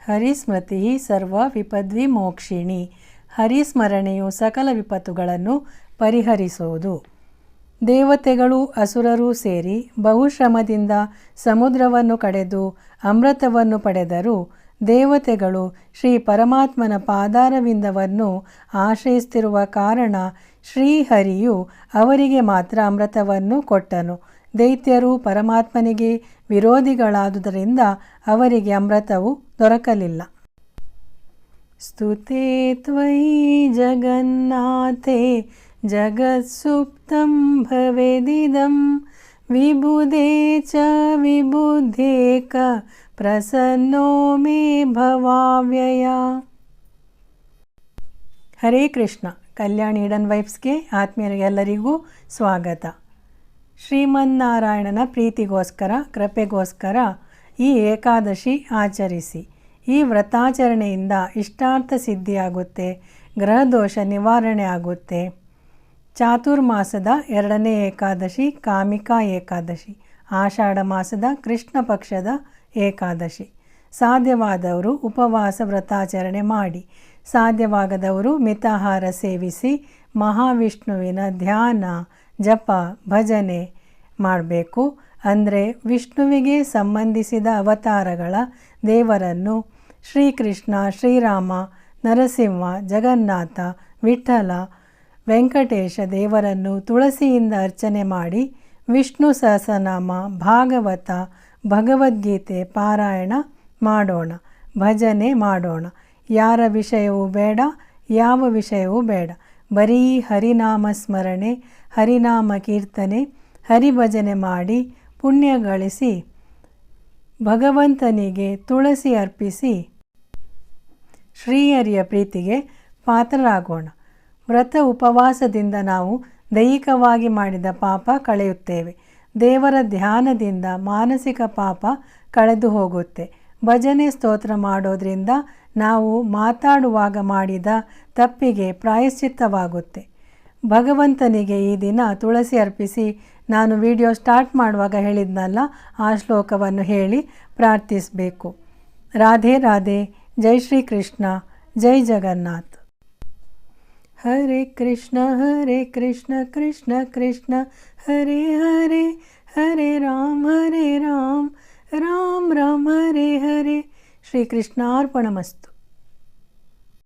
ಹರಿಸ್ಮೃತಿ ಸರ್ವ ವಿಪದ್ವಿಮೋಕ್ಷಿಣಿ. ಹರಿಸ್ಮರಣೆಯು ಸಕಲ ವಿಪತ್ತುಗಳನ್ನು ಪರಿಹರಿಸುವುದು. ದೇವತೆಗಳು ಅಸುರರೂ ಸೇರಿ ಬಹುಶ್ರಮದಿಂದ ಸಮುದ್ರವನ್ನು ಕಡೆದು ಅಮೃತವನ್ನು ಪಡೆದರು. ದೇವತೆಗಳು ಶ್ರೀ ಪರಮಾತ್ಮನ ಪಾದಾರವಿಂದವನ್ನು ಆಶ್ರಯಿಸುತ್ತಿರುವ ಕಾರಣ ಶ್ರೀಹರಿಯು ಅವರಿಗೆ ಮಾತ್ರ ಅಮೃತವನ್ನು ಕೊಟ್ಟನು. ದೈತ್ಯರು ಪರಮಾತ್ಮನಿಗೆ ವಿರೋಧಿಗಳಾದುದರಿಂದ ಅವರಿಗೆ ಅಮೃತವು ದೊರಕಲಿಲ್ಲ. ಸ್ತುತೆ ತ್ವಯಿ ಜಗನ್ನಾಥೆ ಜಗತ್ಸುಪ್ತಂ ಭವೇದಿದಂ ವಿಬುಧೇ ಚ ವಿಬುಧೇಕ ಪ್ರಸನ್ನೋ ಮೇ ಭವಾವ್ಯಯ. ಹರೇ ಕೃಷ್ಣ. ಕಲ್ಯಾಣಿ ಹಿಡನ್ ವೈಬ್ಸ್ಗೆ ಆತ್ಮೀಯರಿಗೆಲ್ಲರಿಗೂ ಸ್ವಾಗತ. ಶ್ರೀಮನ್ನಾರಾಯಣನ ಪ್ರೀತಿಗೋಸ್ಕರ ಕೃಪೆಗೋಸ್ಕರ ಈ ಏಕಾದಶಿ ಆಚರಿಸಿ. ಈ ವ್ರತಾಚರಣೆಯಿಂದ ಇಷ್ಟಾರ್ಥ ಸಿದ್ಧಿಯಾಗುತ್ತೆ, ಗ್ರಹದೋಷ ನಿವಾರಣೆ ಆಗುತ್ತೆ. ಚಾತುರ್ಮಾಸದ 2ನೇ ಏಕಾದಶಿ ಕಾಮಿಕಾ ಏಕಾದಶಿ, ಆಷಾಢ ಮಾಸದ ಕೃಷ್ಣ ಪಕ್ಷದ ಏಕಾದಶಿ. ಸಾಧ್ಯವಾದವರು ಉಪವಾಸ ವ್ರತಾಚರಣೆ ಮಾಡಿ, ಸಾಧ್ಯವಾಗದವರು ಮಿತಾಹಾರ ಸೇವಿಸಿ ಮಹಾವಿಷ್ಣುವಿನ ಧ್ಯಾನ ಜಪ ಭಜನೆ ಮಾಡಬೇಕು. ಅಂದರೆ ವಿಷ್ಣುವಿಗೆ ಸಂಬಂಧಿಸಿದ ಅವತಾರಗಳ ದೇವರನ್ನು ಶ್ರೀಕೃಷ್ಣ, ಶ್ರೀರಾಮ, ನರಸಿಂಹ, ಜಗನ್ನಾಥ, ವಿಠ್ಠಲ, ವೆಂಕಟೇಶ ದೇವರನ್ನು ತುಳಸಿಯಿಂದ ಅರ್ಚನೆ ಮಾಡಿ ವಿಷ್ಣು ಸಹಸ್ರನಾಮ, ಭಾಗವತ, ಭಗವದ್ಗೀತೆ ಪಾರಾಯಣ ಮಾಡೋಣ, ಭಜನೆ ಮಾಡೋಣ. ಯಾರ ವಿಷಯವೂ ಬೇಡ, ಯಾವ ವಿಷಯವೂ ಬೇಡ. ಬರೀ ಹರಿನಾಮ ಸ್ಮರಣೆ, ಹರಿನಾಮ ಕೀರ್ತನೆ, ಹರಿಭಜನೆ ಮಾಡಿ ಪುಣ್ಯ ಗಳಿಸಿ ಭಗವಂತನಿಗೆ ತುಳಸಿ ಅರ್ಪಿಸಿ ಶ್ರೀಹರಿಯ ಪ್ರೀತಿಗೆ ಪಾತ್ರರಾಗೋಣ. ವ್ರತ ಉಪವಾಸದಿಂದ ನಾವು ದೈಹಿಕವಾಗಿ ಮಾಡಿದ ಪಾಪ ಕಳೆಯುತ್ತೇವೆ. ದೇವರ ಧ್ಯಾನದಿಂದ ಮಾನಸಿಕ ಪಾಪ ಕಳೆದು ಹೋಗುತ್ತೆ. ಭಜನೆ ಸ್ತೋತ್ರ ಮಾಡೋದ್ರಿಂದ ನಾವು ಮಾತಾಡುವಾಗ ಮಾಡಿದ ತಪ್ಪಿಗೆ ಪ್ರಾಯಶ್ಚಿತ್ತವಾಗುತ್ತೆ. ಭಗವಂತನಿಗೆ ಈ ದಿನ ತುಳಸಿ ಅರ್ಪಿಸಿ, ನಾನು ವಿಡಿಯೋ ಸ್ಟಾರ್ಟ್ ಮಾಡುವಾಗ ಹೇಳಿದ್ನಲ್ಲ ಆ ಶ್ಲೋಕವನ್ನು ಹೇಳಿ ಪ್ರಾರ್ಥಿಸಬೇಕು. ರಾಧೆ ರಾಧೆ. ಜೈ ಶ್ರೀ ಕೃಷ್ಣ, ಜೈ ಜಗನ್ನಾಥ್. ಹರೇ ಕೃಷ್ಣ ಕೃಷ್ಣ ಕೃಷ್ಣ ಹರೇ ಹರೇ, ಹರೇ ರಾಮ ರಾಮ ರಾಮ ಹರೇ ಹರೇ. ಶ್ರೀಕೃಷ್ಣಾರ್ಪಣಮಸ್ತು.